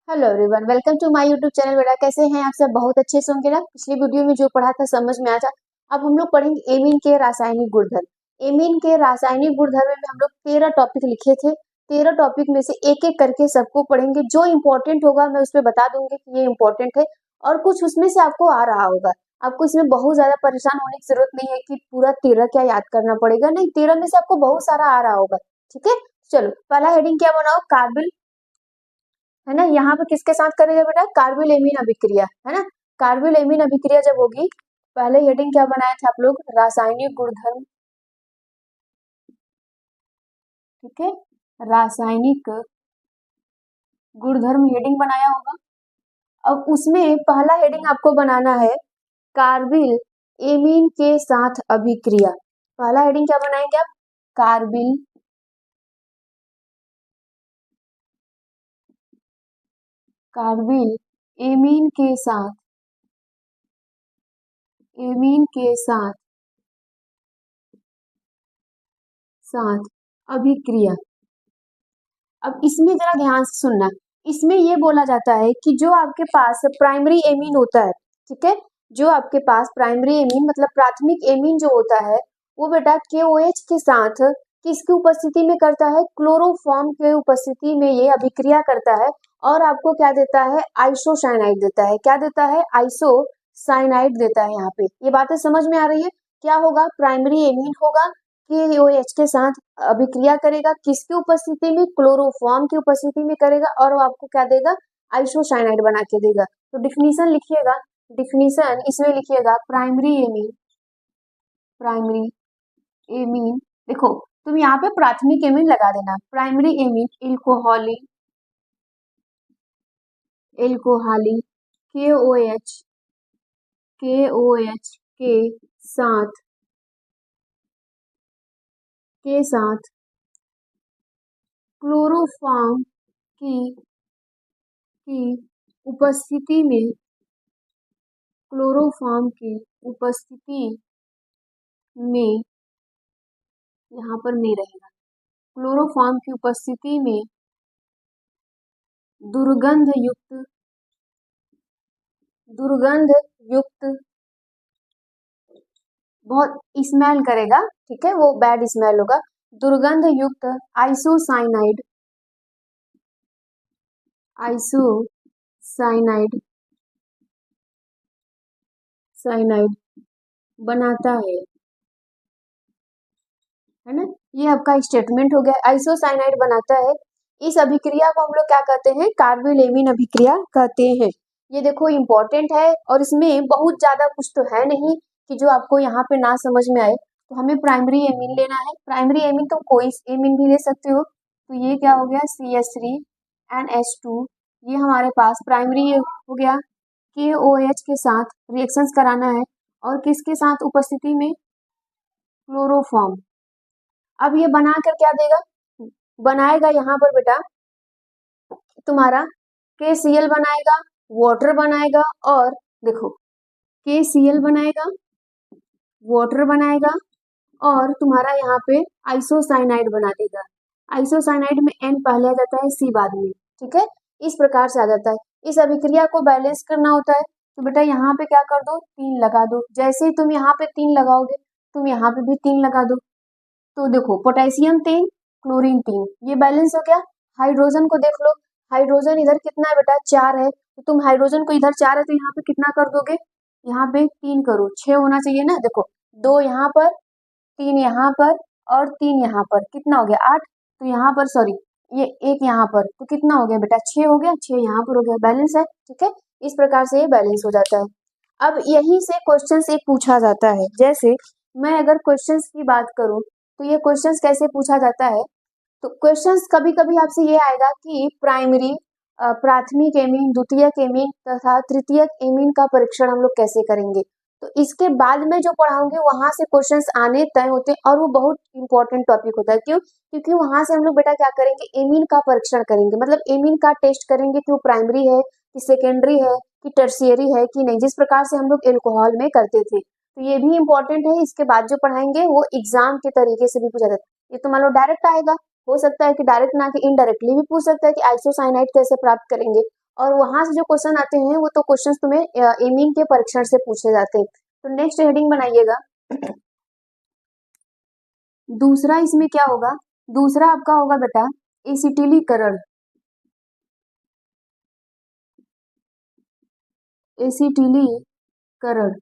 Hello everyone, welcome to my YouTube channel. बेटा कैसे हैं आप सब? बहुत अच्छे से होंगे ना। पिछली वीडियो में जो पढ़ा था समझ में आया था। अब हम लोग पढ़ेंगे एमीन के रासायनिक गुणधर्म। एमीन के रासायनिक गुणधर्म में हम लोग 13 टॉपिक लिखे थे। 13 टॉपिक में से एक एक करके सबको पढ़ेंगे। जो इम्पोर्टेंट होगा मैं उसमें बता दूंगी कि ये इम्पोर्टेंट है, और कुछ उसमें से आपको आ रहा होगा। आपको इसमें बहुत ज्यादा परेशान होने की जरूरत नहीं है कि पूरा 13 क्या याद करना पड़ेगा। नहीं, 13 में से आपको बहुत सारा आ रहा होगा। ठीक है, चलो पहला हेडिंग क्या बनाओ, कार्बिल, है ना। यहाँ पे किसके साथ करेगा बेटा? कार्बिल एमीन अभिक्रिया, है ना। कार्बिल एमीन अभिक्रिया जब होगी, पहले हेडिंग क्या बनाए थे आप लोग? रासायनिक गुणधर्म। ठीक है, रासायनिक गुणधर्म हेडिंग बनाया होगा। अब उसमें पहला हेडिंग आपको बनाना है कार्बिल एमीन के साथ अभिक्रिया। पहला हेडिंग क्या बनाएंगे आप? कार्बिल कार्बिल एमीन के साथ साथ अभिक्रिया। अब इसमें जरा ध्यान से सुनना। इसमें ये बोला जाता है कि जो आपके पास प्राइमरी एमीन होता है, ठीक है, जो आपके पास प्राइमरी एमीन मतलब प्राथमिक एमीन जो होता है, वो बेटा KOH के साथ किसकी उपस्थिति में करता है? क्लोरोफॉर्म के उपस्थिति में ये अभिक्रिया करता है, और आपको क्या देता है? आइसोसाइनाइड देता है। क्या देता है? आइसोसाइनाइड देता है। यहाँ पे ये बातें समझ में आ रही है? क्या होगा? प्राइमरी एमीन होगा, KOH के साथ अभिक्रिया करेगा, किसकी उपस्थिति में? क्लोरोफॉर्म की उपस्थिति में करेगा, और वो आपको क्या देगा? आइसोसाइनाइड बना के देगा। तो डिफिनीशन लिखिएगा। डिफिनीशन इसमें लिखिएगा प्राइमरी एमीन। देखो तुम यहाँ पे प्राथमिक एमीन लगा देना। प्राइमरी एमीन एल्कोहली KOH के साथ क्लोरोफॉर्म की उपस्थिति में यहाँ पर में रहेगा। क्लोरोफॉर्म की उपस्थिति में दुर्गंध युक्त बहुत स्मेल करेगा, ठीक है, वो बैड स्मेल होगा। दुर्गंध युक्त आइसोसाइनाइड बनाता है ना। ये आपका स्टेटमेंट हो गया। आइसोसाइनाइड बनाता है। इस अभिक्रिया को हम लोग क्या कहते हैं? कार्बिल एमीन अभिक्रिया कहते हैं। ये देखो इंपॉर्टेंट है, और इसमें बहुत ज्यादा कुछ तो है नहीं कि जो आपको यहाँ पे ना समझ में आए। तो हमें प्राइमरी एमीन लेना है। प्राइमरी एमीन तो कोई एमीन भी ले सकते हो। तो ये क्या हो गया? CH3NH2। ये हमारे पास प्राइमरी हो गया। KOH के साथ रिएक्शंस कराना है, और किसके साथ उपस्थिति में? क्लोरोफॉर्म। अब ये बनाकर क्या देगा? बनाएगा यहाँ पर बेटा तुम्हारा KCl बनाएगा, वाटर बनाएगा, और देखो KCl बनाएगा, वाटर बनाएगा, और तुम्हारा यहाँ पे आइसोसाइनाइड बना देगा। आइसोसाइनाइड में N पहले आ जाता है, C बाद में। ठीक है, इस प्रकार से आ जाता है। इस अभिक्रिया को बैलेंस करना होता है, तो बेटा यहाँ पे क्या कर दो? 3 लगा दो। जैसे ही तुम यहाँ पे 3 लगाओगे, तुम यहाँ पे भी 3 लगा दो। तो देखो पोटेशियम 3, क्लोरीन 3, ये बैलेंस हो गया। हाइड्रोजन को देख लो। हाइड्रोजन इधर कितना है बेटा? 4 है। तो तुम हाइड्रोजन को इधर 4 है, तो यहाँ पे कितना कर दोगे? यहाँ पे 3 करो, 6 होना चाहिए ना। देखो 2 यहाँ पर, 3 यहाँ पर, और 3 यहाँ पर, कितना हो गया? 8। तो यहाँ पर सॉरी, ये 1 यहाँ पर, तो कितना हो गया बेटा? 6 हो गया। 6 यहाँ पर हो गया, बैलेंस है। ठीक है, इस प्रकार से ये बैलेंस हो जाता है। अब यहीं से क्वेश्चन एक पूछा जाता है। जैसे मैं अगर क्वेश्चंस की बात करूं, तो ये क्वेश्चंस कैसे पूछा जाता है? तो क्वेश्चंस कभी कभी आपसे ये आएगा कि प्राथमिक एमीन, द्वितीयक एमीन तथा तृतीयक एमीन का परीक्षण हम लोग कैसे करेंगे। तो इसके बाद में जो पढ़ाऊंगे वहां से क्वेश्चंस आने तय होते हैं, और वो बहुत इंपॉर्टेंट टॉपिक होता है। क्यों? क्योंकि वहां से हम लोग बेटा क्या करेंगे? एमीन का परीक्षण करेंगे, मतलब एमीन का टेस्ट करेंगे कि वो प्राइमरी है कि सेकेंडरी है कि टर्शियरी है कि नहीं, जिस प्रकार से हम लोग एल्कोहल में करते थे। तो ये भी इंपॉर्टेंट है। इसके बाद जो पढ़ाएंगे वो एग्जाम के तरीके से भी पूछा जाता है। ये तो मान लो डायरेक्ट आएगा, हो सकता है कि डायरेक्ट ना कि इनडायरेक्टली भी पूछ सकता है कि आइसोसाइनाइड कैसे प्राप्त करेंगे, और वहां से जो क्वेश्चन आते हैं वो तो क्वेश्चन तुम्हें एमीन के परीक्षण से पूछे जाते हैं। तो नेक्स्ट हेडिंग बनाइएगा। दूसरा इसमें क्या होगा, दूसरा आपका होगा बेटा एसिटिलीकरण। एसिटिलीकरण,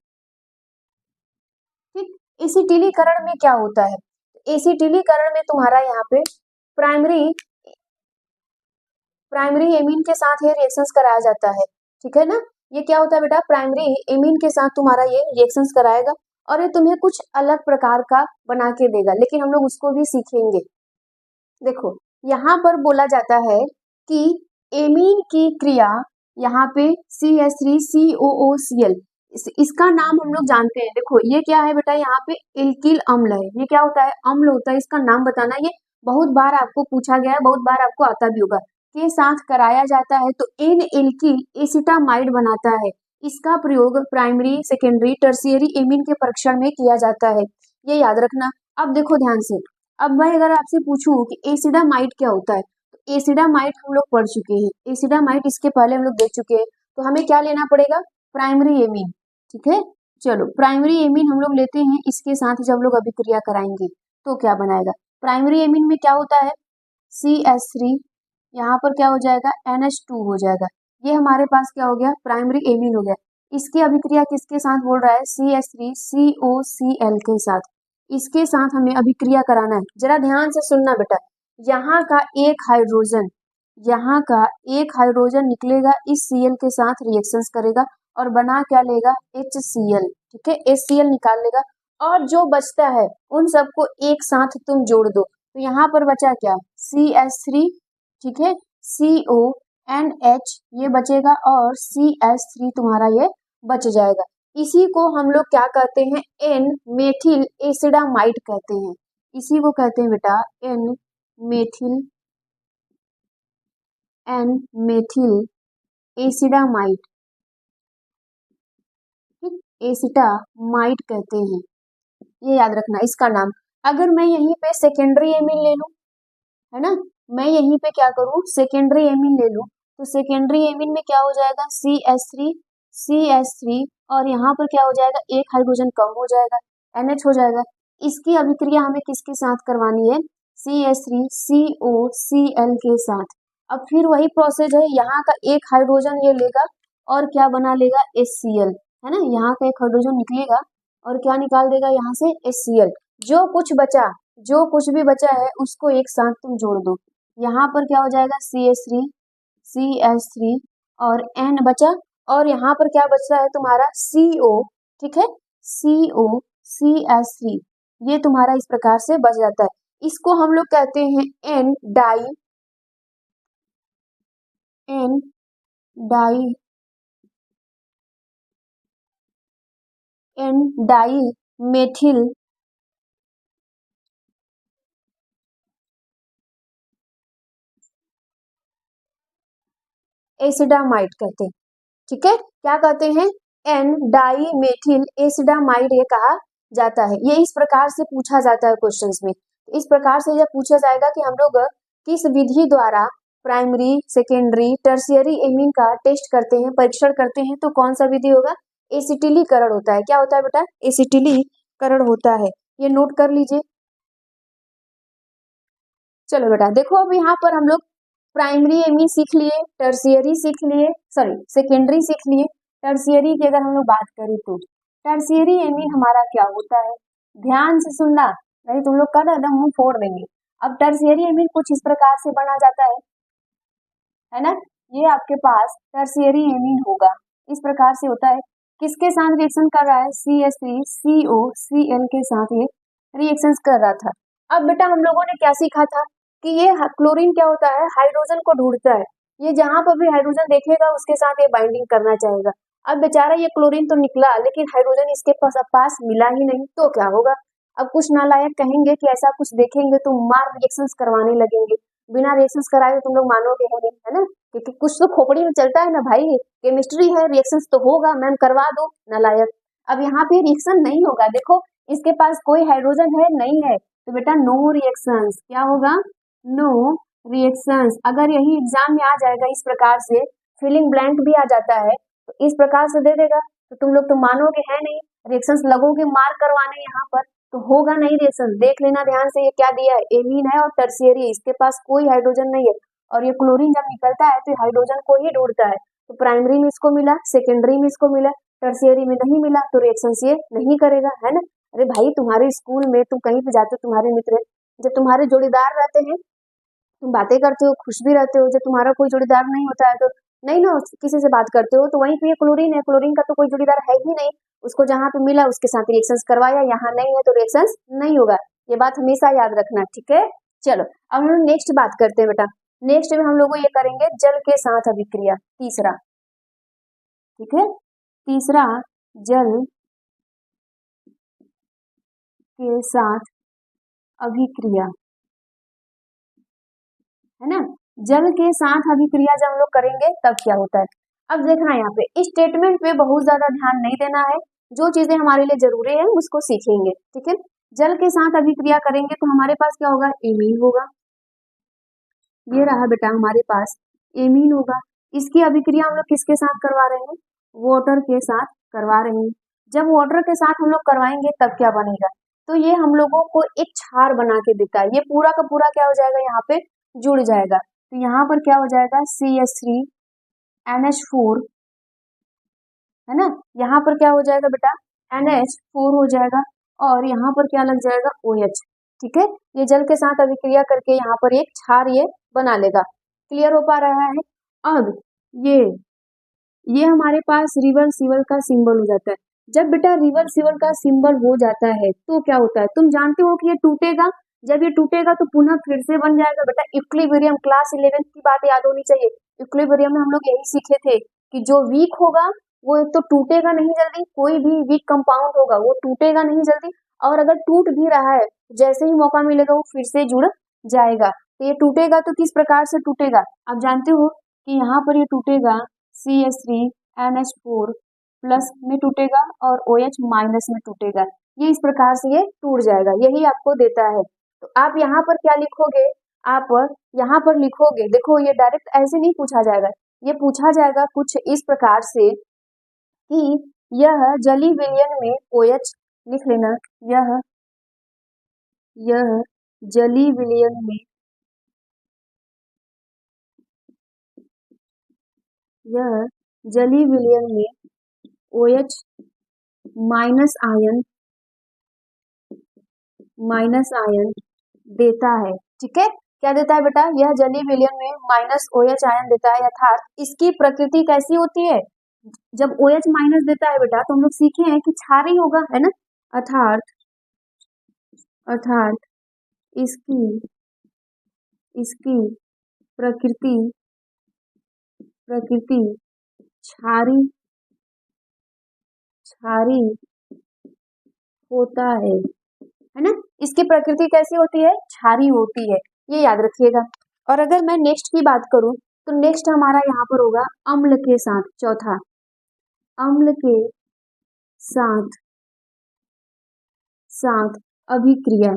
ठीक। एसिटिलीकरण में क्या होता है, एसिटिलीकरण में तुम्हारा यहाँ पे प्राइमरी एमीन के साथ ये रिएक्शंस कराया जाता है, ठीक है ना। ये क्या होता है बेटा, प्राइमरी एमीन के साथ तुम्हारा ये रिएक्शंस कराएगा और ये तुम्हें कुछ अलग प्रकार का बना के देगा, लेकिन हम लोग उसको भी सीखेंगे। देखो यहाँ पर बोला जाता है कि एमीन की क्रिया यहाँ पे CH3COOCl, इसका नाम हम लोग जानते हैं। देखो ये क्या है बेटा, यहाँ पे एल्किल अम्ल है। ये क्या होता है, अम्ल होता है। इसका नाम बताना, ये बहुत बार आपको पूछा गया है, बहुत बार आपको आता भी होगा। के साथ कराया जाता है तो एन एल्किल एसिटामाइड बनाता है। इसका प्रयोग प्राइमरी सेकेंडरी टर्शियरी एमीन के परीक्षण में किया जाता है, ये याद रखना। अब देखो ध्यान से, अब मैं अगर आपसे पूछूं कि एसिडामाइड क्या होता है, तो एसिडामाइड हम लोग पढ़ चुके हैं, एसिडामाइड इसके पहले हम लोग देख चुके हैं। तो हमें क्या लेना पड़ेगा, प्राइमरी एमीन, ठीक है। चलो प्राइमरी एमीन हम लोग लेते हैं, इसके साथ जब लोग अभिक्रिया कराएंगे तो क्या बनाएगा, प्राइमरी एमीन में क्या होता है CH3, यहाँ पर क्या हो जाएगा NH2 हो जाएगा। ये हमारे पास क्या हो गया, प्राइमरी एमीन हो गया। इसकी अभिक्रिया किसके साथ बोल रहा है, CH3COCl के साथ। इसके साथ हमें अभिक्रिया कराना है। जरा ध्यान से सुनना बेटा, यहाँ का एक हाइड्रोजन, यहाँ का एक हाइड्रोजन निकलेगा, इस Cl के साथ रिएक्शंस करेगा और बना क्या लेगा, HCl, ठीक है, HCl निकाल लेगा। और जो बचता है उन सबको एक साथ तुम जोड़ दो, तो यहाँ पर बचा क्या, CH3, ठीक है, CONH ये बचेगा और CH3 तुम्हारा ये बच जाएगा। इसी को हम लोग क्या कहते हैं, एन मेथिल एसिडामाइड कहते हैं। इसी को कहते हैं बेटा एन मेथिल एसिडामाइड, ठीक, एसिटामाइड कहते हैं, ये याद रखना इसका नाम। अगर मैं यहीं पे सेकेंडरी एमीन ले लूं, है ना, मैं यहीं पे क्या करूं, सेकेंडरी एमीन ले लूं, तो सेकेंडरी एमीन में क्या हो जाएगा, CH3 और यहाँ पर क्या हो जाएगा, एक हाइड्रोजन कम हो जाएगा, NH हो जाएगा। इसकी अभिक्रिया हमें किसके साथ करवानी है, CH3COCl के साथ। अब फिर वही प्रोसेस है, यहाँ का एक हाइड्रोजन ये लेगा और क्या बना लेगा, HCl, है ना, यहाँ का एक हाइड्रोजन निकलेगा और क्या निकाल देगा यहाँ से, HCl। जो कुछ बचा, जो कुछ भी बचा है उसको एक साथ तुम जोड़ दो, यहाँ पर क्या हो जाएगा, CH3 और N बचा, और यहाँ पर क्या बचता है तुम्हारा CO, ठीक है, CH3, ये तुम्हारा इस प्रकार से बच जाता है। इसको हम लोग कहते हैं एन डाई मेथिल एसिडामाइड कहते हैं, ठीक है, क्या कहते हैं, एन डाई मेथिल एसिडामाइड ये कहा जाता है। ये इस प्रकार से पूछा जाता है क्वेश्चंस में। इस प्रकार से यह पूछा जाएगा कि हम लोग किस विधि द्वारा प्राइमरी सेकेंडरी टर्शियरी एमीन का टेस्ट करते हैं, परीक्षण करते हैं, तो कौन सा विधि होगा, एसिटिलीकरण होता है। क्या होता है बेटा, एसिटिलीकरण होता है, ये नोट कर लीजिए। चलो बेटा देखो, अब यहाँ पर हम लोग प्राइमरी एमीन सीख लिए, टर्शियरी सीख लिए, सॉरी सेकेंडरी सीख लिए। टर्शियरी की अगर हम लोग बात करें तो टर्शियरी एमीन हमारा क्या होता है, ध्यान से सुनना, नहीं तुम लोग का एकदम मुंह फोड़ देंगे। अब टर्शियरी एमीन कुछ इस प्रकार से बना जाता है ना, ये आपके पास टर्शियरी एमीन होगा, इस प्रकार से होता है। किसके साथ रिएक्शन कर रहा है, CH3COCl के साथ ये रिएक्शन कर रहा था। अब बेटा हम लोगों ने क्या सीखा था कि ये क्लोरीन क्या होता है, हाइड्रोजन को ढूंढता है। ये जहां पर भी हाइड्रोजन देखेगा उसके साथ ये बाइंडिंग करना चाहेगा। अब बेचारा ये क्लोरीन तो निकला, लेकिन हाइड्रोजन इसके पास मिला ही नहीं, तो क्या होगा। अब कुछ नालायक कहेंगे कि ऐसा कुछ देखेंगे तो मार रिएक्शंस करवाने लगेंगे। बिना रिएक्शंस कराए तुम लोग मानोगे नहीं, है ना, क्योंकि कुछ तो खोपड़ी में चलता है ना भाई, केमिस्ट्री है, रिएक्शंस तो होगा, मैम करवा दो नालायक। अब यहाँ पे रिएक्शन नहीं होगा, देखो इसके पास कोई हाइड्रोजन है नहीं है, तो बेटा नो रिएक्शंस, क्या होगा, नो रिएक्शंस। अगर यही एग्जाम में आ जाएगा इस प्रकार से, फिलिंग ब्लैंक भी आ जाता है, तो इस प्रकार से दे देगा। तो तुम लोग तो मानोगे है नहीं, रिएक्शंस लगोगे मार्क करवाने यहाँ पर, तो होगा नहीं रिएक्शन। देख लेना ध्यान से, ये क्या दिया है, एमीन है और टर्शियरी है, इसके पास कोई हाइड्रोजन नहीं है, और ये क्लोरीन जब निकलता है तो हाइड्रोजन को ही ढूंढता है। तो प्राइमरी में इसको मिला, सेकेंडरी में इसको मिला, टर्शियरी में नहीं मिला, तो रिएक्शन ये नहीं करेगा, है ना। अरे भाई, तुम्हारे स्कूल में तुम कहीं पे जाते हो, तुम्हारे मित्र जब तुम्हारे जोड़ीदार रहते हैं, तुम बातें करते हो, खुश भी रहते हो। जब तुम्हारा कोई जोड़ीदार नहीं होता है तो नहीं ना किसी से बात करते हो। तो वहीं पे ये क्लोरीन है, क्लोरीन का तो कोई जोड़ीदार है ही नहीं, उसको जहाँ पे मिला उसके साथ रिएक्शंस करवाया, यहाँ नहीं है तो रिएक्शंस नहीं होगा। ये बात हमेशा याद रखना, ठीक है। चलो अब हम लोग नेक्स्ट बात करते हैं बेटा। नेक्स्ट में हम लोग ये करेंगे जल के साथ अभिक्रिया, तीसरा, ठीक है। तीसरा, जल के साथ अभिक्रिया, है ना। जल के साथ अभिक्रिया जब हम लोग करेंगे तब क्या होता है। अब देखना यहाँ पे इस स्टेटमेंट पे बहुत ज्यादा ध्यान नहीं देना है, जो चीजें हमारे लिए जरूरी है उसको सीखेंगे, ठीक है। जल के साथ अभिक्रिया करेंगे तो हमारे पास क्या होगा, एमीन होगा। ये रहा बेटा हमारे पास एमीन होगा। इसकी अभिक्रिया हम लोग किसके साथ करवा रहे हैं, वाटर के साथ करवा रहे हैं। जब वाटर के साथ हम लोग करवाएंगे तब क्या बनेगा, तो ये हम लोगों को एक क्षार बना के देता है। ये पूरा का पूरा क्या हो जाएगा, यहाँ पे जुड़ जाएगा। तो यहाँ पर क्या हो जाएगा, CH3NH4, है ना। यहाँ पर क्या हो जाएगा बेटा, NH4 हो जाएगा, और यहाँ पर क्या लग जाएगा, OH, ठीक है। ये जल के साथ अभिक्रिया करके यहाँ पर एक क्षार ये बना लेगा। क्लियर हो पा रहा है। अब ये हमारे पास रिवर्सिबल का सिंबल हो जाता है। जब बेटा रिवर्सिबल का सिंबल हो जाता है तो क्या होता है, तुम जानते हो कि ये टूटेगा। जब ये टूटेगा तो पुनः फिर से बन जाएगा बेटा इक्विलिब्रियम। क्लास 11 की बात याद होनी चाहिए। इक्विलिब्रियम में हम लोग यही सीखे थे कि जो वीक होगा वो एक तो टूटेगा नहीं जल्दी, कोई भी वीक कंपाउंड होगा वो टूटेगा नहीं जल्दी, और अगर टूट भी रहा है जैसे ही मौका मिलेगा वो फिर से जुड़ जाएगा। तो ये टूटेगा तो किस प्रकार से टूटेगा, आप जानते हो कि यहाँ पर ये टूटेगा CH3NH4 प्लस में टूटेगा और OH माइनस में टूटेगा। ये इस प्रकार से ये टूट जाएगा, यही आपको देता है। तो आप यहाँ पर क्या लिखोगे, आप यहाँ पर लिखोगे, देखो ये डायरेक्ट ऐसे नहीं पूछा जाएगा, ये पूछा जाएगा कुछ इस प्रकार से कि यह जली विलयन में OH लिख लेना, यह जली विलयन में OH माइनस आयन देता है, ठीक है। क्या देता है बेटा, यह जली विलयन में -OH आयन देता है, अर्थात इसकी प्रकृति कैसी होती है। जब OH माइनस देता है बेटा तो हम लोग सीखे हैं कि क्षारी होगा, है ना। अर्थात इसकी प्रकृति क्षारी होता है ना। इसकी प्रकृति कैसी होती है, क्षारी होती है, ये याद रखिएगा। और अगर मैं नेक्स्ट की बात करूं तो नेक्स्ट हमारा यहाँ पर होगा अम्ल के साथ, चौथा, अम्ल के साथ अभिक्रिया,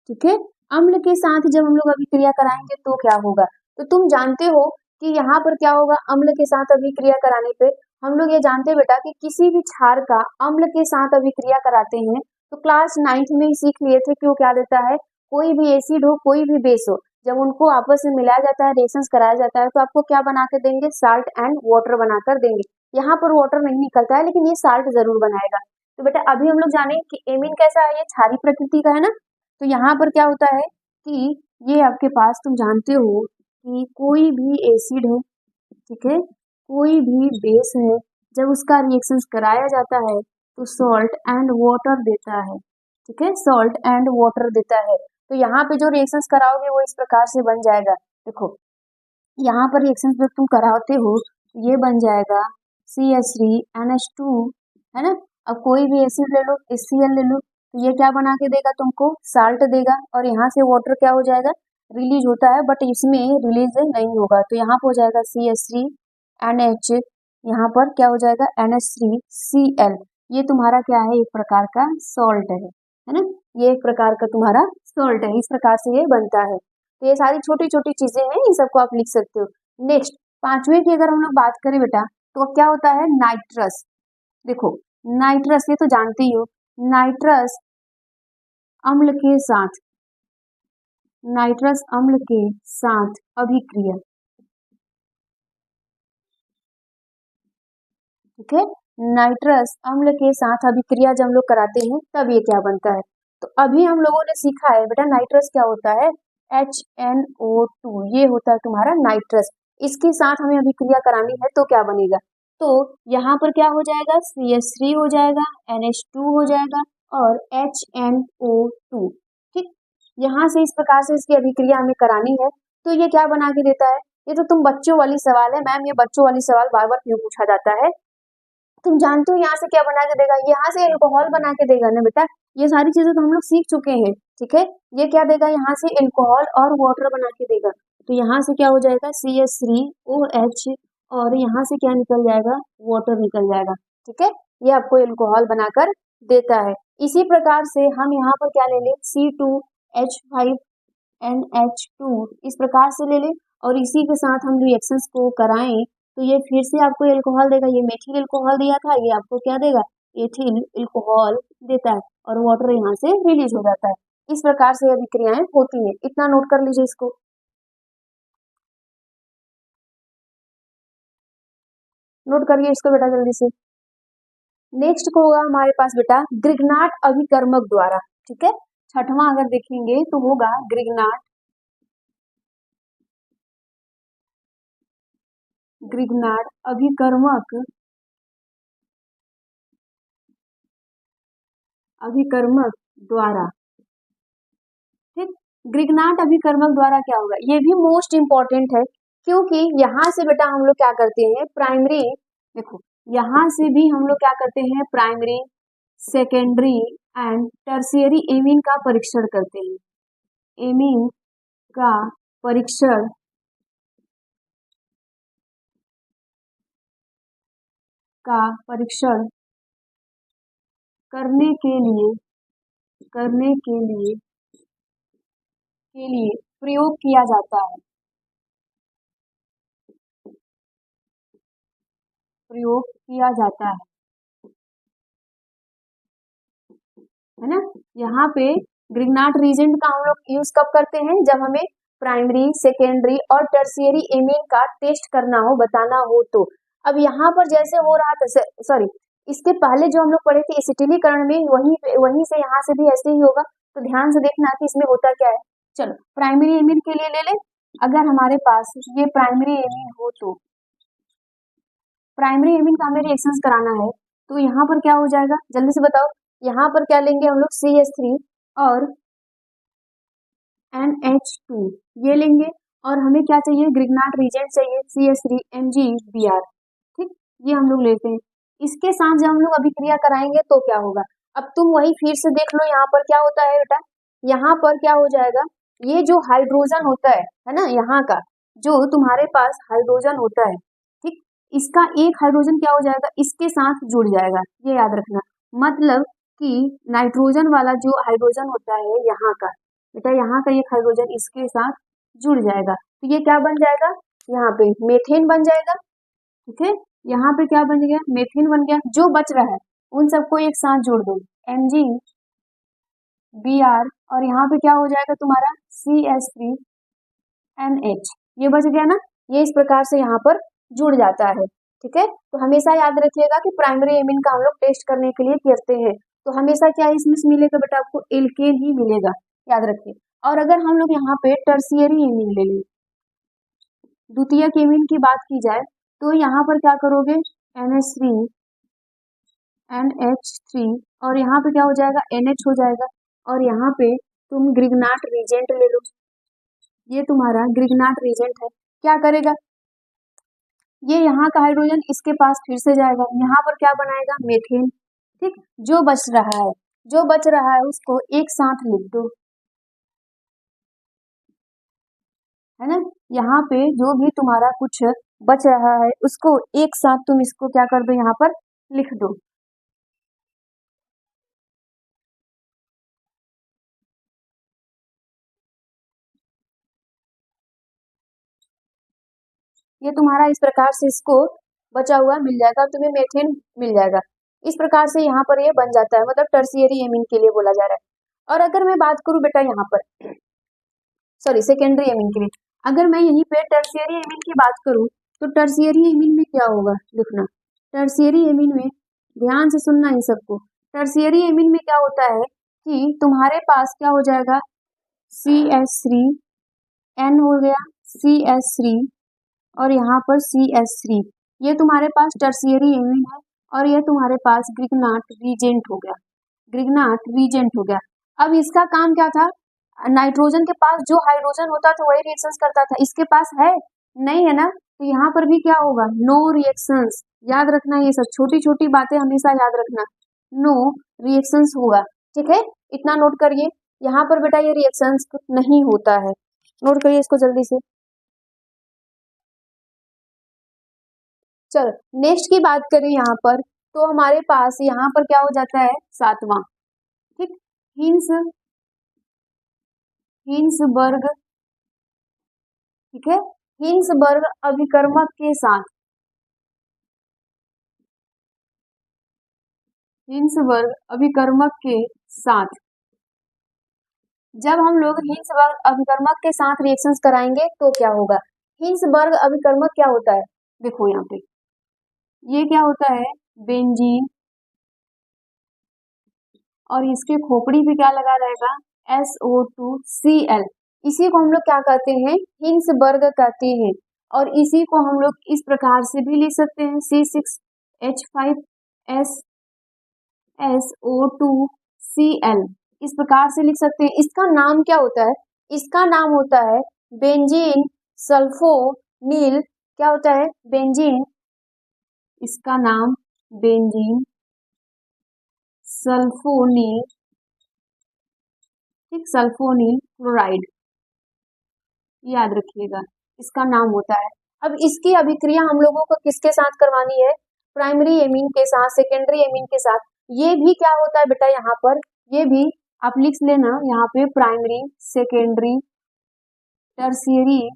ठीक है। अम्ल के साथ जब हम लोग अभिक्रिया कराएंगे तो क्या होगा, तो तुम जानते हो कि यहाँ पर क्या होगा, अम्ल के साथ अभिक्रिया कराने पे हम लोग ये जानते हैं बेटा कि किसी भी क्षार का अम्ल के साथ अभिक्रिया कराते हैं तो क्लास 9th में ही सीख लिए थे कि वो क्या देता है, कोई भी एसिड हो कोई भी बेस हो, जब उनको आपस में मिलाया जाता है, रिएक्शंस कराया जाता है, तो आपको क्या बना के देंगे, साल्ट एंड वाटर बनाकर देंगे। यहाँ पर वाटर नहीं निकलता है लेकिन ये साल्ट जरूर बनाएगा। तो बेटा अभी हम लोग जाने कि एमीन कैसा है, ये क्षारी प्रकृति का है ना। तो यहाँ पर क्या होता है कि ये आपके पास, तुम जानते हो कि कोई भी एसिड है, ठीक है, कोई भी बेस है, जब उसका रिएक्शंस कराया जाता है तो सॉल्ट एंड वाटर देता है, ठीक है, सॉल्ट एंड वाटर देता है। तो यहाँ पे जो रिएक्शंस कराओगे वो इस प्रकार से बन जाएगा। देखो यहाँ पर रिएक्शंस जब तुम कराते हो ये बन जाएगा CH3NH2, है ना। अब कोई भी एसिड ले लो, HCl ले लो, तो ये क्या बना के देगा तुमको, साल्ट देगा, और यहाँ से वाटर क्या हो जाएगा, रिलीज होता है, बट इसमें रिलीज नहीं होगा, तो यहाँ पर हो जाएगा CH3NH, यहाँ पर क्या हो जाएगा NH3Cl। ये तुम्हारा क्या है, एक प्रकार का सॉल्ट है ना, ये एक प्रकार का तुम्हारा सॉल्ट है, इस प्रकार से ये बनता है। तो ये सारी छोटी छोटी चीजें हैं, इन सबको आप लिख सकते हो। नेक्स्ट 5वें की अगर हम लोग बात करें बेटा, तो क्या होता है नाइट्रस। देखो नाइट्रस, ये तो जानते ही हो, नाइट्रस अम्ल के साथ, नाइट्रस अम्ल के साथ अभिक्रिया, ठीक है। नाइट्रस अम्ल के साथ अभिक्रिया जब हम लोग कराते हैं तब ये क्या बनता है। तो अभी हम लोगों ने सीखा है बेटा नाइट्रस क्या होता है, HNO2, ये होता है तुम्हारा नाइट्रस। इसके साथ हमें अभिक्रिया करानी है तो क्या बनेगा, तो यहाँ पर क्या हो जाएगा, CH3 हो जाएगा, NH2 हो जाएगा और HNO2, ठीक। यहाँ से इस प्रकार से इसकी अभिक्रिया हमें करानी है, तो ये क्या बना के देता है। ये तो तुम बच्चों वाली सवाल है मैम, ये बच्चों वाली सवाल बार बार क्यों पूछा जाता है। तुम जानते हो यहाँ से क्या बना के देगा, यहाँ से एल्कोहल बना के देगा ना बेटा। ये सारी चीजें तो हम लोग सीख चुके हैं, ठीक है। ये क्या देगा, यहाँ से एल्कोहल और वाटर बना के देगा। तो यहाँ से क्या हो जाएगा CH3OH, और यहाँ से क्या निकल जाएगा, वाटर निकल जाएगा, ठीक है। ये आपको एल्कोहल बनाकर देता है। इसी प्रकार से हम यहाँ पर क्या ले लें, C2H5NH2, इस प्रकार से ले लें, और इसी के साथ हम रिएक्शंस को कराएं तो ये फिर से आपको एल्कोहल देगा। ये मेथिल एल्कोहल दिया था, ये आपको क्या देगा, एथिल एल्कोहल देता है, और वाटर यहाँ से रिलीज हो जाता है। इस प्रकार से अभिक्रियाएं होती हैं, इतना नोट कर लीजिए इसको। नोट करिए इसको बेटा जल्दी से। नेक्स्ट को होगा हमारे पास बेटा ग्रिग्नाट अभिकर्मक द्वारा, ठीक है। छठवां अगर देखेंगे तो होगा ग्रिग्नाट, ग्रिग्नाट अभिकर्मक, अभिकर्मक द्वारा, ठीक। ग्रिग्नाट अभिकर्मक द्वारा क्या होगा, ये भी मोस्ट इंपॉर्टेंट है, क्योंकि यहाँ से बेटा हम लोग क्या करते हैं प्राइमरी, देखो यहाँ से भी हम लोग क्या करते हैं primary, secondary and tertiary amine का परीक्षण करते हैं। एमीन का परीक्षण करने के लिए, करने के लिए प्रयोग किया जाता है, प्रयोग किया जाता है ना। यहाँ पे ग्रिग्नाट रीजेंट का हम लोग यूज कब करते हैं, जब हमें प्राइमरी, सेकेंडरी और टर्शियरी एमीन का टेस्ट करना हो, बताना हो तो। अब यहाँ पर जैसे हो रहा था, सॉरी इसके पहले जो हम लोग पढ़े थे एसिटिलीकरण में, वहीं से यहाँ से भी ऐसे ही होगा। तो ध्यान से देखना कि इसमें होता क्या है। चलो प्राइमरी एमीन के लिए ले ले, अगर हमारे पास ये प्राइमरी एमीन हो तो, प्राइमरी एमीन का हमें रिएक्शंस कराना है, तो यहाँ पर क्या हो जाएगा जल्दी से बताओ। यहाँ पर क्या लेंगे हम लोग CH3 और NH2, ये लेंगे, और हमें क्या चाहिए ग्रिग्नाट रीजेंट चाहिए CH3MgBr, ठीक। ये हम लोग लेते हैं। इसके साथ जब हम लोग अभिक्रिया कराएंगे तो क्या होगा, अब तुम वही फिर से देख लो यहाँ पर क्या होता है बेटा। यहाँ पर क्या हो जाएगा, ये जो हाइड्रोजन होता है ना, यहाँ का जो तुम्हारे पास हाइड्रोजन होता है, ठीक, इसका एक हाइड्रोजन क्या हो जाएगा, इसके साथ जुड़ जाएगा, ये याद रखना। मतलब कि नाइट्रोजन वाला जो हाइड्रोजन होता है यहाँ का बेटा, यहाँ का एक हाइड्रोजन इसके साथ जुड़ जाएगा, तो ये क्या बन जाएगा, यहाँ पे मेथेन बन जाएगा, ठीक है। यहाँ पे क्या बन गया, मेथेन बन गया। जो बच रहा है उन सबको एक साथ जोड़ दो, MgBr, और यहाँ पे क्या हो जाएगा तुम्हारा CH3NH, ये बच गया ना। ये इस प्रकार से यहाँ पर जुड़ जाता है, ठीक है। तो हमेशा याद रखिएगा कि प्राइमरी एमीन का हम लोग टेस्ट करने के लिए करते हैं, तो हमेशा क्या इसमें मिलेगा बेटा, आपको एल्केन ही मिलेगा, याद रखिए। और अगर हम लोग यहाँ पे टर्शियरी एमीन ले लें, द्वितीयक एमीन की बात की जाए, तो यहाँ पर क्या करोगे NH3 NH3, और यहाँ पे क्या हो जाएगा NH हो जाएगा, और यहाँ पे तुम ग्रिग्नाट रीजेंट ले लो, ये तुम्हारा ग्रिग्नाट रीजेंट है। क्या करेगा, ये यहाँ का हाइड्रोजन इसके पास फिर से जाएगा, यहाँ पर क्या बनाएगा मेथेन, ठीक। जो बच रहा है, जो बच रहा है उसको एक साथ लिख दो, है ना। यहाँ पे जो भी तुम्हारा कुछ बच रहा है उसको एक साथ तुम इसको क्या कर दो, यहाँ पर लिख दो। ये तुम्हारा इस प्रकार से इसको बचा हुआ मिल जाएगा, तुम्हें मेथेन मिल जाएगा। इस प्रकार से यहाँ पर ये बन जाता है, मतलब टर्शियरी एमीन के लिए बोला जा रहा है। और अगर मैं बात करूं बेटा यहाँ पर सॉरी सेकेंडरी एमीन के लिए, अगर मैं यहीं पे टर्शियरी एमीन की बात करूं तो टर्शियरी एमीन में क्या होगा लिखना। टर्शियरी एमीन में ध्यान से सुनना इन सबको। टर्शियरी एमीन में क्या होता है कि तुम्हारे पास क्या हो जाएगा CH3 N हो गया CH3 और यहाँ पर CH3, ये तुम्हारे पास टर्शियरी एमीन है। और ये तुम्हारे पास ग्रिग्नाट रीजेंट हो गया, ग्रिग्नाट रीजेंट हो गया। अब इसका काम क्या था, नाइट्रोजन के पास जो हाइड्रोजन होता था वही रिएक्शंस करता था, इसके पास है नहीं है ना, तो यहाँ पर भी क्या होगा नो रिएक्शंस। याद रखना ये सब छोटी छोटी बातें हमेशा याद रखना, नो रिएक्शंस होगा, ठीक है, इतना नोट करिए। यहाँ पर बेटा ये रिएक्शंस नहीं होता है, नोट करिए इसको जल्दी से। चलो नेक्स्ट की बात करें यहाँ पर, तो हमारे पास यहाँ पर क्या हो जाता है 7वां, ठीक, हिंसबर्ग, ठीक है, हिंसबर्ग अभिकर्मक के साथ, हिंसबर्ग अभिकर्मक के साथ जब हम लोग हिंसबर्ग अभिकर्मक के साथ रिएक्शंस कराएंगे तो क्या होगा। हिंसबर्ग अभिकर्मक क्या होता है, देखो यहाँ पे ये क्या होता है बेंजीन, और इसके खोपड़ी पे क्या लगा रहेगा SO2Cl, इसी को हम लोग क्या कहते हैं हिंसबर्ग कहते हैं। और इसी को हम लोग इस प्रकार से भी लिख सकते हैं C6H5SO2Cl, इस प्रकार से लिख सकते हैं। इसका नाम क्या होता है, इसका नाम होता है बेंजीन सल्फोनील, क्या होता है बेंजीन, इसका नाम बेंजीन सल्फोनील, ठीक, सल्फोनील क्लोराइड, याद रखिएगा इसका नाम होता है। अब इसकी अभिक्रिया हम लोगों को किसके साथ करवानी है, प्राइमरी एमीन के साथ, सेकेंडरी एमीन के साथ। ये भी क्या होता है बेटा यहाँ पर, ये भी आप लिख लेना यहाँ पे प्राइमरी सेकेंडरी टर्शियरी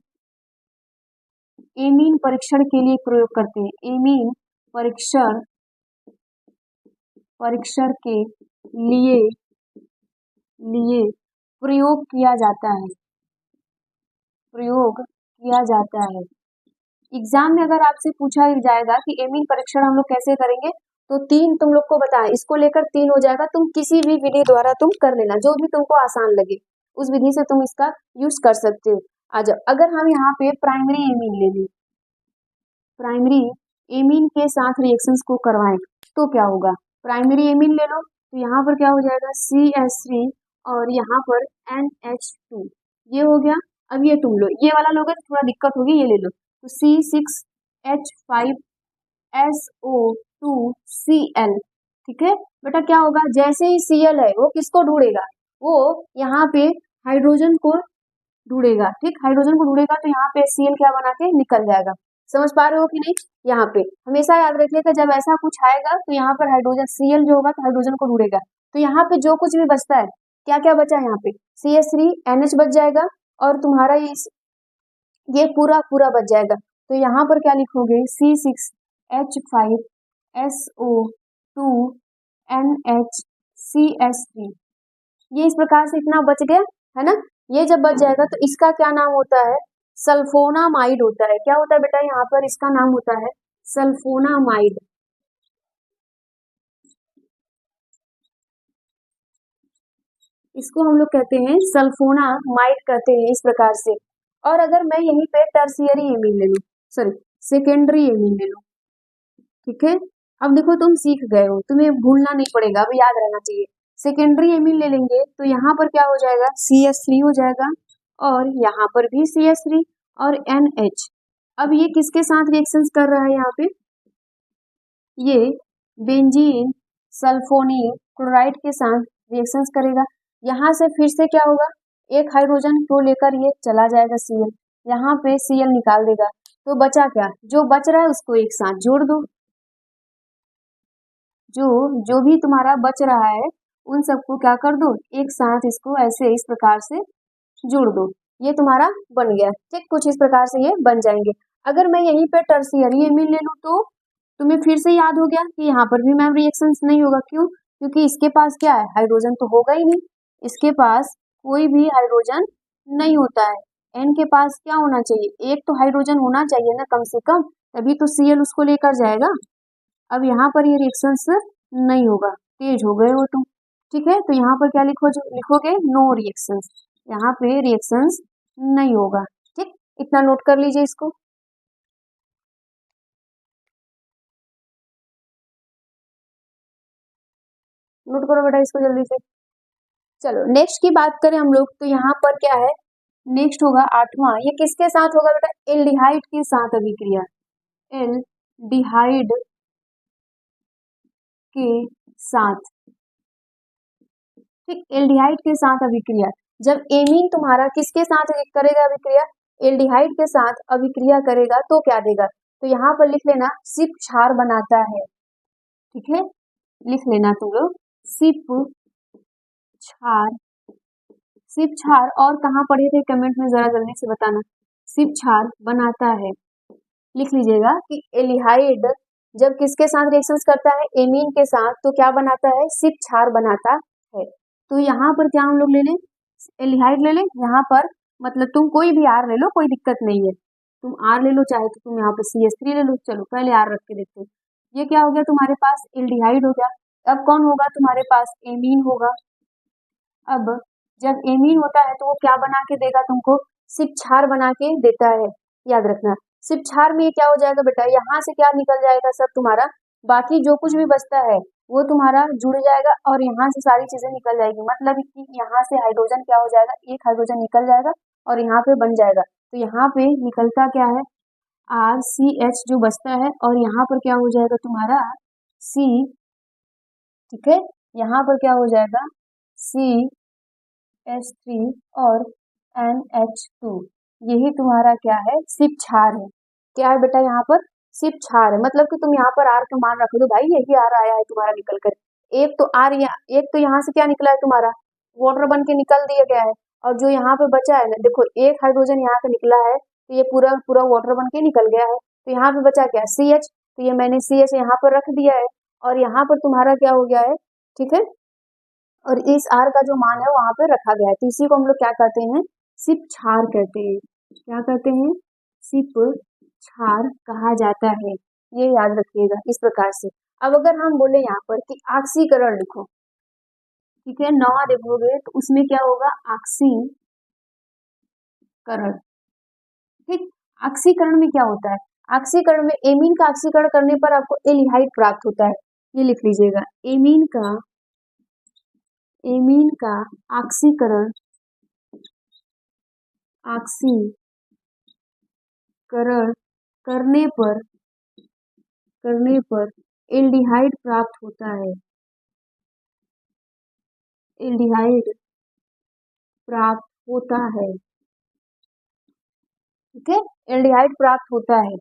एमीन परीक्षण के लिए प्रयोग करते हैं, एमीन परीक्षण के लिए प्रयोग किया जाता है, प्रयोग किया जाता है। एग्जाम में अगर आपसे पूछा जाएगा कि एमीन परीक्षण हम लोग कैसे करेंगे, तो 3 तुम लोग को बताएं, इसको लेकर 3 हो जाएगा, तुम किसी भी विधि द्वारा तुम कर लेना, जो भी तुमको आसान लगे उस विधि से तुम इसका यूज कर सकते हो। आ जाओ, अगर हम यहाँ पे प्राइमरी एमीन ले लें, प्राइमरी एमीन के साथ रिएक्शंस को करवाएं तो क्या होगा, प्राइमरी एमीन ले लो तो यहाँ पर क्या हो जाएगा CH3 और यहाँ पर NH2, ये हो गया। अब ये तुम लो, ये वाला लोगे तो थोड़ा दिक्कत होगी, ये ले लो, तो C6H5SO2Cl, ठीक है बेटा। क्या होगा, जैसे ही Cl है वो किसको ढूंढेगा, वो यहाँ पे हाइड्रोजन को ढूंढेगा, ठीक, हाइड्रोजन को ढूंढेगा तो यहाँ पे Cl क्या बना के निकल जाएगा। समझ पा रहे हो कि नहीं, यहाँ पे हमेशा याद रखिएगा जब ऐसा कुछ आएगा तो यहाँ पर हाइड्रोजन Cl जो होगा तो हाइड्रोजन को ढूंढेगा, तो यहाँ पे जो कुछ भी बचता है, क्या क्या बचा है यहाँ पे CH3NH बच जाएगा और तुम्हारा ये पूरा बच जाएगा। तो यहाँ पर क्या लिखोगे C6H5SO2NHCH3, ये इस प्रकार से इतना बच गया है ना। ये जब बच जाएगा तो इसका क्या नाम होता है, सल्फोनामाइड होता है। क्या होता है बेटा, यहाँ पर इसका नाम होता है सल्फोनामाइड। इसको हम लोग कहते हैं सल्फोनामाइड कहते हैं इस प्रकार से। और अगर मैं यहीं पे टर्शियरी एमीन ले लूं, सॉरी सेकेंडरी एमीन ले लूं, ठीक है, अब देखो तुम सीख गए हो, तुम्हें भूलना नहीं पड़ेगा, अब याद रहना चाहिए। सेकेंडरी एमीन ले लेंगे तो यहाँ पर क्या हो जाएगा CH3 हो जाएगा और यहाँ पर भी CH3 और NH। अब ये किसके साथ रिएक्शंस कर रहा है, यहाँ पे ये बेंजीन सल्फोनील क्लोराइड के साथ रिएक्शंस करेगा। यहाँ से फिर से क्या होगा, एक हाइड्रोजन को लेकर ये चला जाएगा Cl, यहाँ पे Cl निकाल देगा, तो बचा क्या, जो बच रहा है उसको एक साथ जोड़ दो, जो भी तुम्हारा बच रहा है उन सबको क्या कर दो, एक साथ इसको ऐसे इस प्रकार से जोड़ दो, ये तुम्हारा बन गया, ठीक, कुछ इस प्रकार से ये बन जाएंगे। अगर मैं यहीं पे टर्शियरी एमीन ले लूँ तो तुम्हें फिर से याद हो गया कि यहाँ पर भी मैम रिएक्शंस नहीं होगा। क्यों? क्योंकि इसके पास क्या है, हाइड्रोजन तो होगा ही नहीं, इसके पास कोई भी हाइड्रोजन नहीं होता है। एन के पास क्या होना चाहिए, एक तो हाइड्रोजन होना चाहिए ना कम से कम, तभी तो Cl उसको लेकर जाएगा। अब यहाँ पर ये रिएक्शंस नहीं होगा, तेज हो गए हो तुम। ठीक है, तो यहाँ पर क्या लिखोगे नो रिएक्शंस, यहाँ पे रिएक्शंस नहीं होगा। ठीक, इतना नोट कर लीजिए इसको। नोट करो बेटा इसको जल्दी से। चलो नेक्स्ट की बात करें हम लोग, तो यहाँ पर क्या है, नेक्स्ट होगा 8वां। ये किसके साथ होगा बेटा, एल्डिहाइड के साथ अभिक्रिया, एल्डिहाइड के साथ। ठीक, एल्डिहाइड के साथ अभिक्रिया। जब एमीन तुम्हारा किसके साथ करेगा अभिक्रिया, एल्डिहाइड के साथ अभिक्रिया करेगा तो क्या देगा, तो यहाँ पर लिख लेना सिप क्षार बनाता है। ठीक है, लिख लेना तुम लोग सिप क्षार। सिप क्षार और कहाँ पढ़े थे कमेंट में जरा जल्दी से बताना। सिप क्षार बनाता है, लिख लीजिएगा कि एल्डिहाइड जब किसके साथ रिएक्शंस करता है, एमीन के साथ, तो क्या बनाता है, सिप क्षार बनाता है। तो यहाँ पर क्या हम लोग ले लें, एल्डिहाइड ले लें। यहाँ पर मतलब तुम कोई भी आर ले लो, कोई दिक्कत नहीं है, तुम आर ले लो, चाहे तो तुम यहाँ पे CH3 ले लो। चलो पहले आर रख के देखते हैं। ये क्या हो गया तुम्हारे पास, एल्डिहाइड हो गया। अब कौन होगा तुम्हारे पास, एमीन होगा। अब जब एमीन होता है तो वो क्या बना के देगा तुमको, सिप क्षार बना के देता है, याद रखना। सिप क्षार में क्या हो जाएगा बेटा, यहाँ से क्या निकल जाएगा सब तुम्हारा, बाकी जो कुछ भी बचता है वो तुम्हारा जुड़ जाएगा और यहाँ से सारी चीजें निकल जाएगी। मतलब कि यहाँ से हाइड्रोजन क्या हो जाएगा, एक हाइड्रोजन निकल जाएगा और यहाँ पे बन जाएगा। तो यहाँ पे निकलता क्या है, RCH जो बचता है, और यहाँ पर क्या हो जाएगा तुम्हारा C। ठीक है, यहाँ पर क्या हो जाएगा CH3 और NH2। यही तुम्हारा क्या है, सिप क्षार है। क्या है बेटा यहाँ पर, सिप क्षार है। मतलब कि तुम यहाँ पर आर का मान रख दो भाई, यही आर आया है तुम्हारा निकल कर। एक तो आर, एक तो यहाँ से क्या निकला है तुम्हारा, वाटर बन के निकल दिया गया है। और जो यहाँ पे बचा है ना, देखो एक हाइड्रोजन यहाँ पे निकला है, तो ये पूरा पूरा वाटर बन के निकल गया है। तो यहाँ पे बचा क्या, CH, तो ये मैंने CH यहाँ पर रख दिया है, और यहाँ पर तुम्हारा क्या हो गया है। ठीक है, और इस आर का जो मान है वहां पे रखा गया है। तो इसी को हम लोग क्या कहते हैं, सिप क्षार कहते हैं। क्या कहते हैं, सिप क्षार कहा जाता है, ये याद रखिएगा इस प्रकार से। अब अगर हम बोले यहाँ पर कि ऑक्सीकरण लिखो, ठीक है, 9 देखोगे तो उसमें क्या होगा, ऑक्सीकरण। ठीक, ऑक्सीकरण में क्या होता है, ऑक्सीकरण में एमीन का ऑक्सीकरण करने पर आपको एल्डिहाइड प्राप्त होता है। ये लिख लीजिएगा, एमीन का ऑक्सीकरण करने पर एल्डिहाइड प्राप्त होता है, एल्डिहाइड प्राप्त होता है। ठीक है, एल्डिहाइड प्राप्त होता है।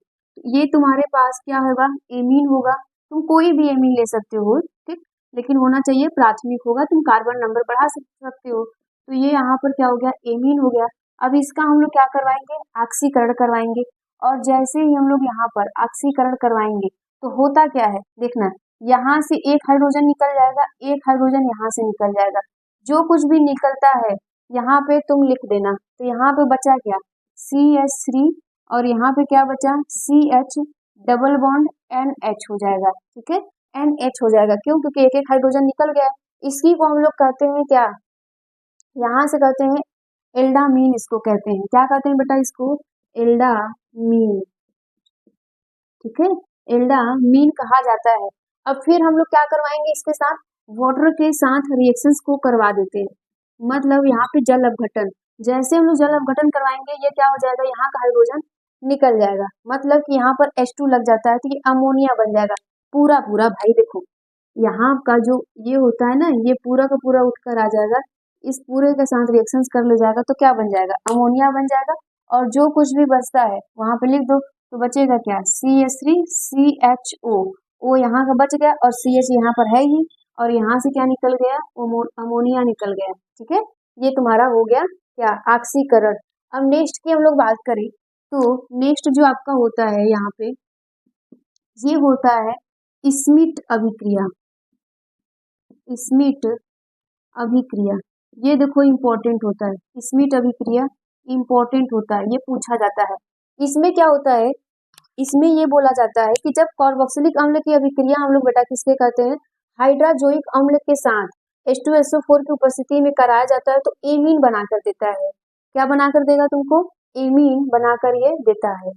ये तुम्हारे पास क्या होगा, एमीन होगा। तुम कोई भी एमीन ले सकते हो, ठीक, लेकिन होना चाहिए प्राथमिक होगा, तुम कार्बन नंबर बढ़ा सकते हो। तो ये यहाँ पर क्या हो गया, एमीन हो गया। अब इसका हम लोग क्या करवाएंगे, ऑक्सीकरण करवाएंगे। और जैसे ही हम लोग यहाँ पर ऑक्सीकरण करवाएंगे तो होता क्या है, देखना, यहाँ से एक हाइड्रोजन निकल जाएगा, एक हाइड्रोजन यहाँ से निकल जाएगा। जो कुछ भी निकलता है यहाँ पे तुम लिख देना। तो यहाँ पे बचा क्या, CH3, और यहाँ पे क्या बचा, CH डबल बॉन्ड NH हो जाएगा। ठीक है, NH हो जाएगा, क्यों, क्योंकि एक एक हाइड्रोजन निकल गया। इसी को हम लोग कहते हैं क्या, यहाँ से कहते हैं एल्डामीन, इसको कहते हैं, क्या कहते हैं बेटा इसको, एल्डामीन। ठीक है, एल्डामीन कहा जाता है। अब फिर हम लोग क्या करवाएंगे इसके साथ, वाटर के साथ रिएक्शंस को करवा देते हैं। मतलब यहाँ पे जल अपघटन, जैसे हम लोग जल अपघटन करवाएंगे ये क्या हो जाएगा, यहाँ का हाइड्रोजन निकल जाएगा। मतलब कि यहाँ पर H2 लग जाता है तो ये अमोनिया बन जाएगा। पूरा पूरा भाई देखो, यहाँ का जो ये होता है ना, ये पूरा का पूरा उठकर आ जाएगा, इस पूरे के साथ रिएक्शंस कर ले जाएगा तो क्या बन जाएगा, अमोनिया बन जाएगा। और जो कुछ भी बचता है वहां पे लिख दो, तो बचेगा क्या, CH3 CHO, ओ यहाँ का बच गया और CH यहाँ पर है ही, और यहाँ से क्या निकल गया, अमोनिया निकल गया। ठीक है, ये तुम्हारा हो गया क्या, ऑक्सीकरण। अब नेक्स्ट की हम लोग बात करें तो नेक्स्ट जो आपका होता है यहाँ पे, ये होता है स्मिट अभिक्रिया। स्मिट अभिक्रिया, ये देखो इम्पोर्टेंट होता है। स्मिट अभिक्रिया इम्पोर्टेंट होता है, ये पूछा जाता है। इसमें क्या होता है, इसमें ये बोला जाता है कि जब कार्बोक्सिलिक अम्ल की अभिक्रिया हम लोग बेटा किसके कहते हैं, हाइड्रोजोइक अम्ल के साथ H2SO4 की उपस्थिति में कराया जाता है तो एमीन बनाकर देता है। क्या बनाकर देगा तुमको, एमीन बनाकर ये देता है।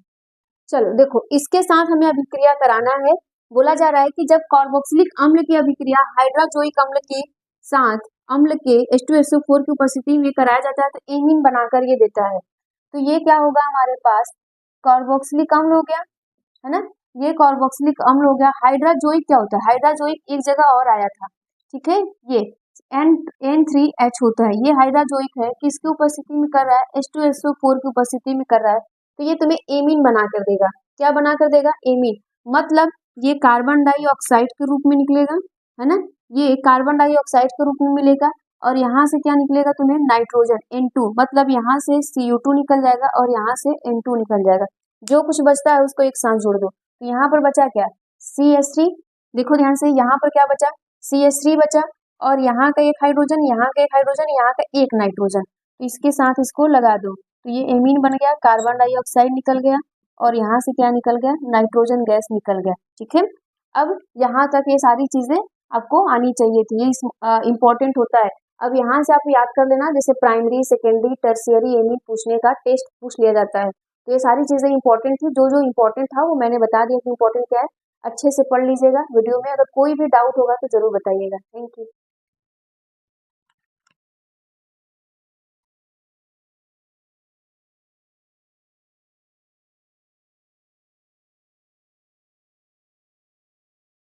चलो देखो, इसके साथ हमें अभिक्रिया कराना है। बोला जा रहा है कि जब कार्बोक्सिलिक अम्ल की अभिक्रिया हाइड्रोजोइक अम्ल के साथ अम्ल के H2SO4 की उपस्थिति में कराया जाता है तो एमीन बनाकर ये देता है। तो ये क्या होगा हमारे पास, कार्बोक्सिलिक अम्ल हो गया, है ना, ये कार्बोक्सिलिक अम्ल हो गया। हाइड्रोजोइक क्या होता है, हाइड्रोजोइक एक जगह और आया था, ठीक है, ये N3H होता है, ये हाइड्रोजोइक है, किसकी उपस्थिति में कर रहा है, H2SO4 की उपस्थिति में कर रहा है, तो ये तुम्हें एमीन बना कर देगा। क्या बना कर देगा, एमीन, मतलब ये कार्बन डाइऑक्साइड के रूप में निकलेगा, है ना, ये कार्बन डाइऑक्साइड के रूप में मिलेगा, और यहाँ से क्या निकलेगा तुम्हें, नाइट्रोजन N2, मतलब यहाँ से CO2 निकल जाएगा और यहाँ से N2 निकल जाएगा। जो कुछ बचता है उसको एक साथ जोड़ दो, तो यहाँ पर बचा क्या, CH3, देखो ध्यान से, यहाँ पर क्या बचा, CH3 बचा, और यहाँ का एक हाइड्रोजन, यहाँ का एक हाइड्रोजन, यहाँ का एक नाइट्रोजन, तो इसके साथ इसको लगा दो, तो ये एमीन बन गया, कार्बन डाइऑक्साइड निकल गया, और यहाँ से क्या निकल गया, नाइट्रोजन गैस निकल गया, ठीक है। अब यहाँ तक ये सारी चीजें आपको आनी चाहिए थी, ये इम्पोर्टेंट होता है। अब यहाँ से आप याद कर लेना, जैसे प्राइमरी, सेकेंडरी, टर्शियरी एमीन पूछने का टेस्ट पूछ लिया जाता है, तो ये सारी चीजें इंपॉर्टेंट थी। जो जो इम्पोर्टेंट था वो मैंने बता दिया कि इम्पोर्टेंट क्या है, अच्छे से पढ़ लीजिएगा। वीडियो में अगर कोई भी डाउट होगा तो जरूर बताइएगा। Thank you.